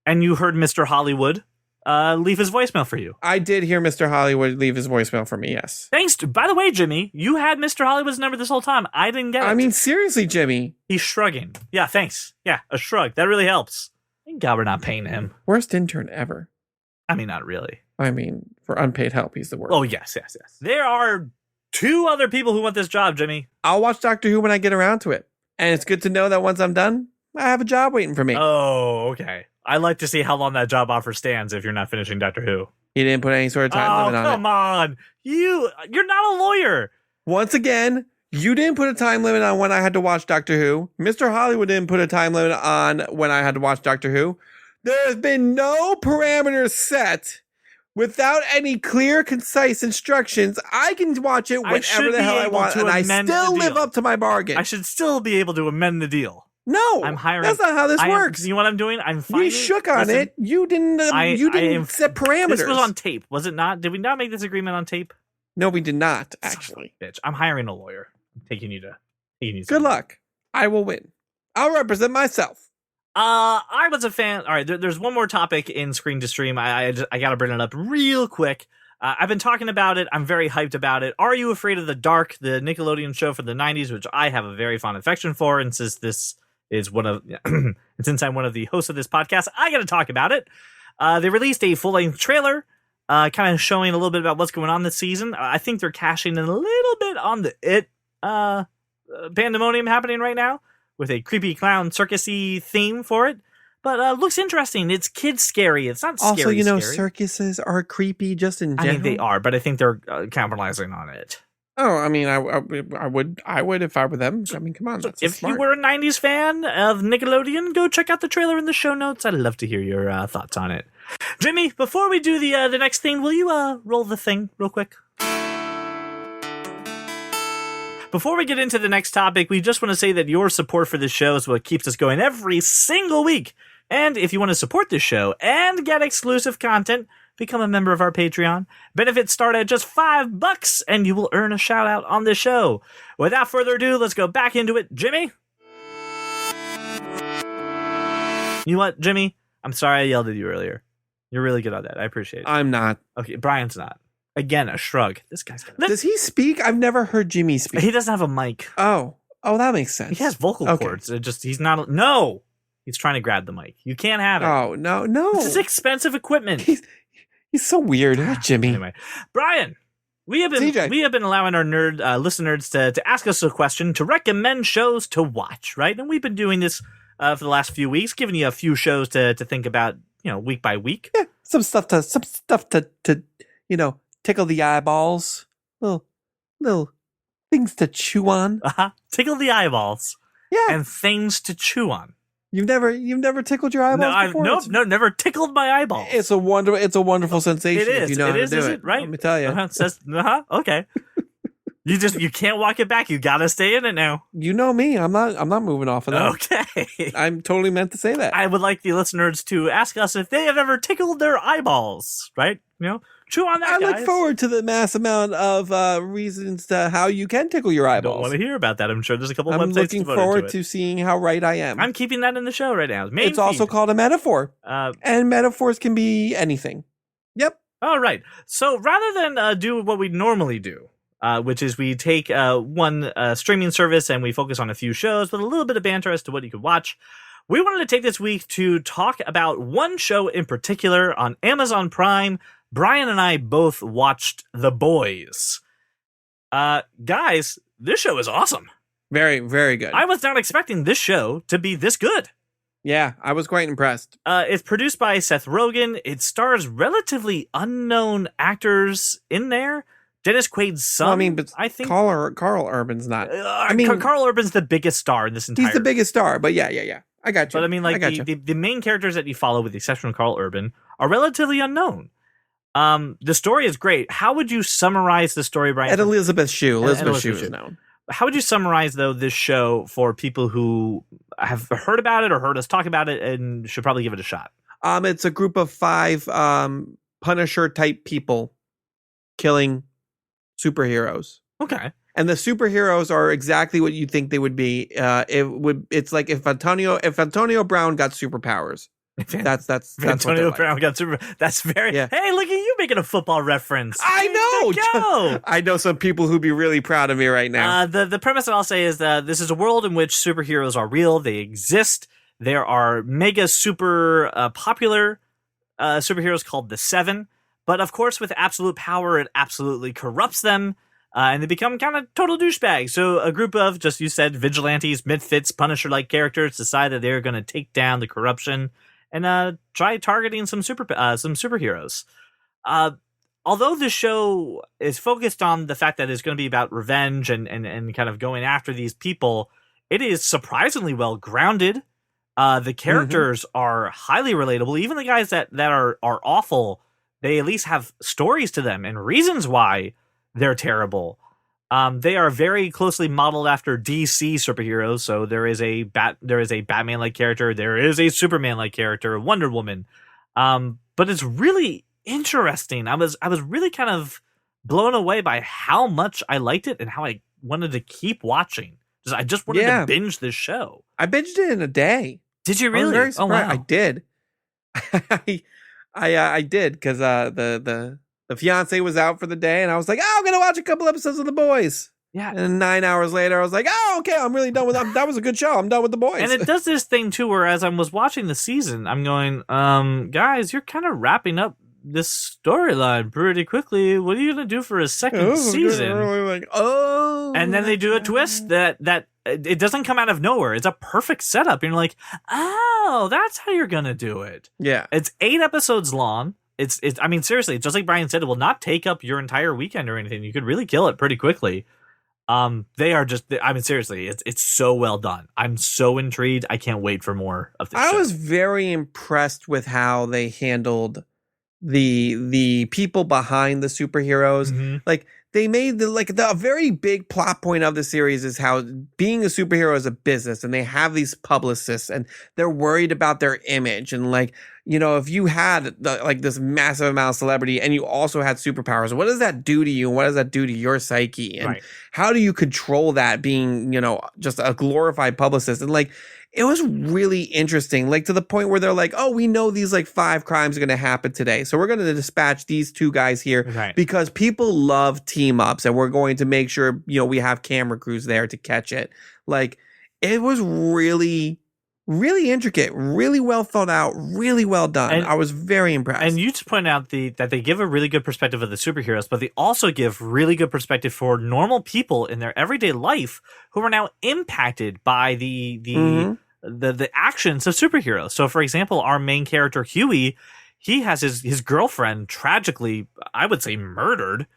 and you heard Mr. Hollywood leave his voicemail for you. I did hear Mr. Hollywood leave his voicemail for me, yes. Thanks. By the way, Jimmy, you had Mr. Hollywood's number this whole time. I didn't get it. I mean, seriously, Jimmy. He's shrugging. Yeah, thanks. Yeah, a shrug. That really helps. Thank God we're not paying him. Worst intern ever. I mean, not really. I mean, for unpaid help, he's the worst. Oh, yes. There are 2 other people who want this job, Jimmy. I'll watch Doctor Who when I get around to it. And it's good to know that once I'm done, I have a job waiting for me. Oh, okay. I'd like to see how long that job offer stands if you're not finishing Doctor Who. He didn't put any sort of time limit on it. Oh, come on. You're not a lawyer. Once again, you didn't put a time limit on when I had to watch Doctor Who. Mr. Hollywood didn't put a time limit on when I had to watch Doctor Who. There has been no parameters set without any clear, concise instructions. I can watch it whenever the hell I want, and I still live up to my bargain. I should still be able to amend the deal. No, I'm hiring. That's not how this works. You know what I'm doing? I'm finding. We shook on it. You didn't. You didn't set parameters. This was on tape, was it not? Did we not make this agreement on tape? No, we did not. Actually, bitch, I'm hiring a lawyer. I'm taking you to. Good luck. I will win. I'll represent myself. I was a fan. All right, there's one more topic in Screen to Stream. I got to bring it up real quick. I've been talking about it. I'm very hyped about it. Are You Afraid of the Dark? The Nickelodeon show for the 90s, which I have a very fond affection for, and since this is since I'm one of the hosts of this podcast, I got to talk about it. They released a full-length trailer, kind of showing a little bit about what's going on this season. I think they're cashing in a little bit on the pandemonium happening right now with a creepy clown circusy theme for it. But looks interesting. It's kids scary. It's not scary. Also, circuses are creepy just in general. I mean, they are, but I think they're capitalizing on it. Oh, I mean, I would if I were them. I mean, come on. That's if you were a 90s fan of Nickelodeon, go check out the trailer in the show notes. I'd love to hear your thoughts on it. Jimmy, before we do the next thing, will you roll the thing real quick? Before we get into the next topic, we just want to say that your support for this show is what keeps us going every single week. And if you want to support this show and get exclusive content, become a member of our Patreon. Benefits start at just $5, and you will earn a shout out on this show. Without further ado, let's go back into it. Jimmy? You know what, Jimmy? I'm sorry I yelled at you earlier. You're really good at that. I appreciate it. I'm not. Okay, Brian's not. Again, a shrug. This guy's got. Does he speak? I've never heard Jimmy speak. He doesn't have a mic. Oh, that makes sense. He has vocal cords. He's not. No, he's trying to grab the mic. You can't have it. Oh no. This is expensive equipment. He's so weird, Jimmy. Anyway, Brian, we have been allowing our listeners to ask us a question to recommend shows to watch, right? And we've been doing this for the last few weeks, giving you a few shows to think about, week by week. Yeah, some stuff to tickle the eyeballs, little things to chew on. Tickle the eyeballs. Yeah, and things to chew on. You've never tickled your eyeballs before? No, never tickled my eyeballs. It's a wonderful sensation. It is. If you know how to do it, right? Let me tell you. Okay. You can't walk it back. You gotta stay in it now. You know me. I'm not moving off of that. Okay. I'm totally meant to say that. I would like the listeners to ask us if they have ever tickled their eyeballs, right? Chew on that, I look guys. forward to the mass amount of reasons to how you can tickle your I don't eyeballs. want to hear about that. I'm sure there's a couple of I'm websites looking devoted forward to to it. seeing how right I am. I'm keeping that in the show right now. It's also called a metaphor. And metaphors can be anything. Yep. All right. So rather than do what we normally do, which is we take one streaming service and we focus on a few shows with a little bit of banter as to what you could watch, we wanted to take this week to talk about one show in particular on Amazon Prime. Brian and I both watched The Boys. Guys, this show is awesome. Very, very good. I was not expecting this show to be this good. Yeah, I was quite impressed. It's produced by Seth Rogen. It stars relatively unknown actors in there. Dennis Quaid's son. Well, but I think Carl Urban's not. Carl Urban's the biggest star in this entire. He's the biggest star, but yeah. I got you. But I mean, the main characters that you follow, with the exception of Carl Urban, are relatively unknown. The story is great. How would you summarize the story, Brian? And Elizabeth Shue. Elizabeth Shue Shue is known. How would you summarize, though, this show for people who have heard about it or heard us talk about it and should probably give it a shot? It's a group of 5 Punisher type people killing superheroes. Okay. And the superheroes are exactly what you think they would be. It's like if Antonio Brown got superpowers. That's Antonio Brown got super. That's very. Yeah. Hey, look at you making a football reference. I know. Go. I know some people who'd be really proud of me right now. The premise that I'll say is that this is a world in which superheroes are real. They exist. There are mega super popular superheroes called the Seven, but of course, with absolute power, it absolutely corrupts them. And they become kind of total douchebags. So a group of, just you said, vigilantes, misfits, Punisher-like characters decide that they're going to take down the corruption and try targeting some superheroes. Although this show is focused on the fact that it's going to be about revenge and kind of going after these people, it is surprisingly well grounded. The characters are highly relatable. Even the guys that are awful, they at least have stories to them and reasons why they're terrible. They are very closely modeled after DC superheroes. So there is a Batman-like character, there is a Superman-like character, Wonder Woman. But it's really interesting. I was really kind of blown away by how much I liked it and how I wanted to keep watching. I just wanted to binge this show. I binged it in a day. Did you really? I was very surprised. Oh, wow. I did. I did because the fiance was out for the day, and I was like, "Oh, I'm gonna watch a couple episodes of The Boys." Yeah. And 9 hours later, I was like, "Oh, okay, I'm really done with that. That was a good show. I'm done with The Boys." And it does this thing too, where as I was watching the season, I'm going, guys, you're kind of wrapping up this storyline pretty quickly. What are you gonna do for a second season? Like, and then they do a twist that it doesn't come out of nowhere. It's a perfect setup. And you're like, oh, that's how you're gonna do it. Yeah. It's 8 episodes long. It's I mean, seriously, just like Brian said, it will not take up your entire weekend or anything. You could really kill it pretty quickly. They are just, I mean, seriously, it's so well done. I'm so intrigued. I can't wait for more of this show. I was very impressed with how they handled the people behind the superheroes. Mm-hmm. Like they made the very big plot point of the series is how being a superhero is a business, and they have these publicists and they're worried about their image. And like, you know, if you had this massive amount of celebrity and you also had superpowers, what does that do to you? And what does that do to your psyche? And how do you control that being, you know, just a glorified publicist? And like, it was really interesting, like to the point where they're like, oh, we know these like 5 crimes are going to happen today, so we're going to dispatch these 2 guys here because people love team ups, and we're going to make sure, you know, we have camera crews there to catch it. Like, it was really, really intricate, really well thought out, really well done. And I was very impressed. And you just point out that they give a really good perspective of the superheroes, but they also give really good perspective for normal people in their everyday life who are now impacted by the actions of superheroes. So, for example, our main character Huey, he has his girlfriend tragically, I would say, murdered.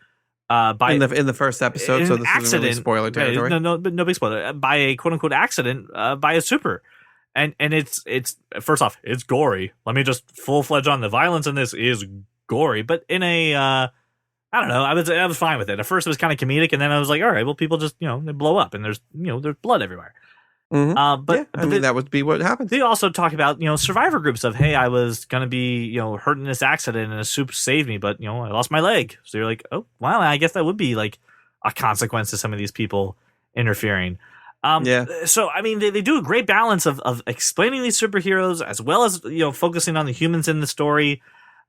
By in the first episode, so this is really spoiler territory. No big spoiler. By a quote unquote accident, by a super. And it's first off, it's gory. Let me just full-fledged on the violence in this is gory, but in a I don't know. I was fine with it. At first, it was kind of comedic, and then I was like, all right, well, people just they blow up, and there's blood everywhere. Mhm. But I mean, that would be what happens. they also talk about survivor groups of, hey, I was gonna be hurt in this accident, and a soup saved me, but I lost my leg. So you're like, oh wow, I guess that would be like a consequence to some of these people interfering. So I mean, they do a great balance of explaining these superheroes as well as focusing on the humans in the story.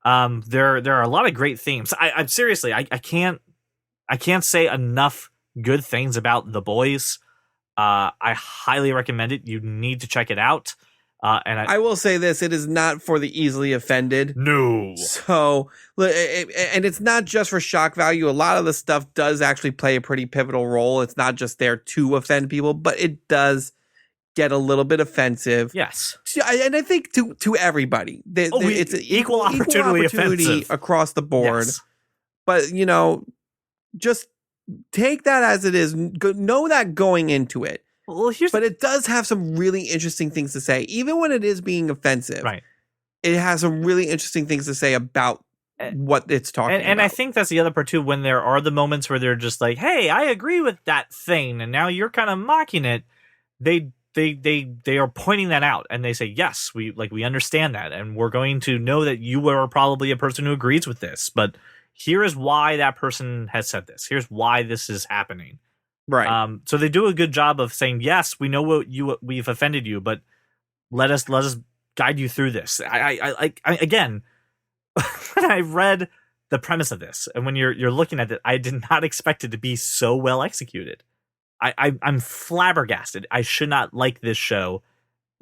There are a lot of great themes. I'm seriously, I can't say enough good things about The Boys. I highly recommend it. You need to check it out. And I will say this: it is not for the easily offended. No. So, and it's not just for shock value. A lot of the stuff does actually play a pretty pivotal role. It's not just there to offend people, but it does get a little bit offensive. Yes. And I think to everybody, it's equal opportunity offensive across the board. Yes. But just take that as it is. Know that going into it. Well, but it does have some really interesting things to say, even when it is being offensive. Right. It has some really interesting things to say about what it's talking about. And I think that's the other part too, when there are the moments where they're just like, hey, I agree with that thing, and now you're kind of mocking it. They are pointing that out, and they say, yes, we understand that, and we're going to know that you are probably a person who agrees with this, but here is why that person has said this. Here's why this is happening. Right. So they do a good job of saying, yes, we know we've offended you, but let us guide you through this. I again, when I read the premise of this, and when you're looking at it, I did not expect it to be so well executed. I'm flabbergasted. I should not like this show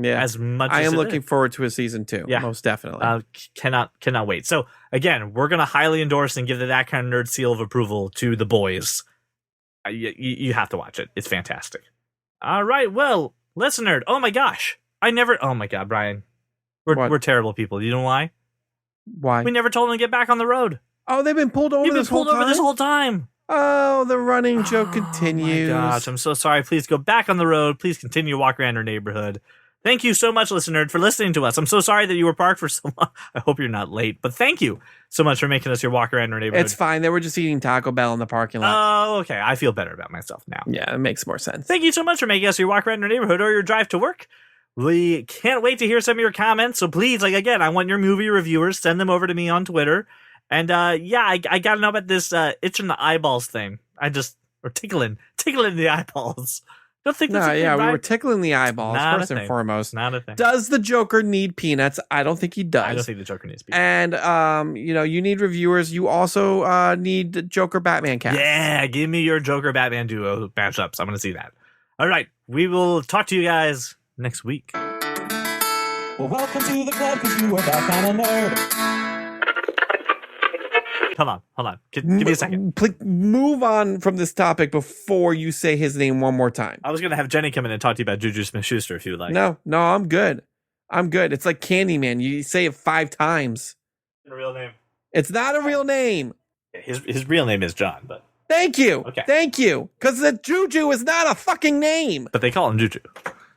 as much. I as am looking forward to a season 2. Yeah, most definitely. Cannot wait. So again, we're gonna highly endorse and give that kind of nerd seal of approval to The Boys. You have to watch it. It's fantastic. All right, well, listener. Oh my gosh, oh my god, Brian, we're terrible people. You know why? Why? We never told them to get back on the road. Oh, they've been pulled over. This whole time. Oh, the running joke continues. Oh my gosh, I'm so sorry. Please go back on the road. Please continue to walk around our neighborhood. Thank you so much, listener, for listening to us. I'm so sorry that you were parked for so long. I hope you're not late, but thank you so much for making us your walk around our neighborhood. It's fine. They were just eating Taco Bell in the parking lot. Oh, okay. I feel better about myself now. Yeah, it makes more sense. Thank you so much for making us your walk around our neighborhood or your drive to work. We can't wait to hear some of your comments. So please, again, I want your movie reviewers. Send them over to me on Twitter. And I got to know about this itching the eyeballs thing. Or tickling the eyeballs. Don't think that's a thing, we were tickling the eyeballs first and foremost. Not a thing. Does the Joker need peanuts? I don't think he does. I don't think the Joker needs peanuts. And you need reviewers. You also need Joker Batman cast. Yeah, give me your Joker Batman duo matchups. I'm going to see that. All right, we will talk to you guys next week. Well, welcome to the club because you are that kind of nerd. Hold on. Give me a second. Please move on from this topic before you say his name one more time. I was going to have Jenny come in and talk to you about Juju Smith-Schuster if you would like. No, I'm good. It's like Candyman. You say it 5 times. A real name. It's not a real name. His real name is John, but... Thank you. Okay. Thank you. Because the Juju is not a fucking name. But they call him Juju.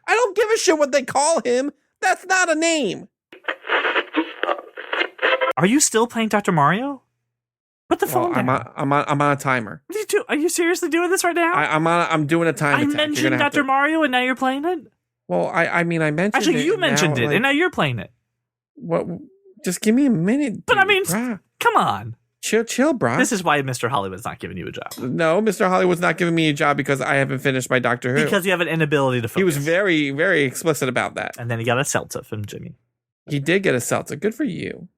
I don't give a shit what they call him. That's not a name. Are you still playing Dr. Mario? Put the phone down. I'm on a timer. What are you doing? Are you seriously doing this right now? I'm doing a time attack. I mentioned Dr. Mario, and now you're playing it. Well, I mentioned. Actually, it. You mentioned it, and now you're playing it. What? Just give me a minute. But dude, I mean, brah. Come on. Chill, bro. This is why Mr. Hollywood's not giving you a job. No, Mr. Hollywood's not giving me a job because I haven't finished my Doctor Who. Because you have an inability to focus. He was very, very explicit about that. And then he got a Celta from Jimmy. He did get a Celta. Good for you.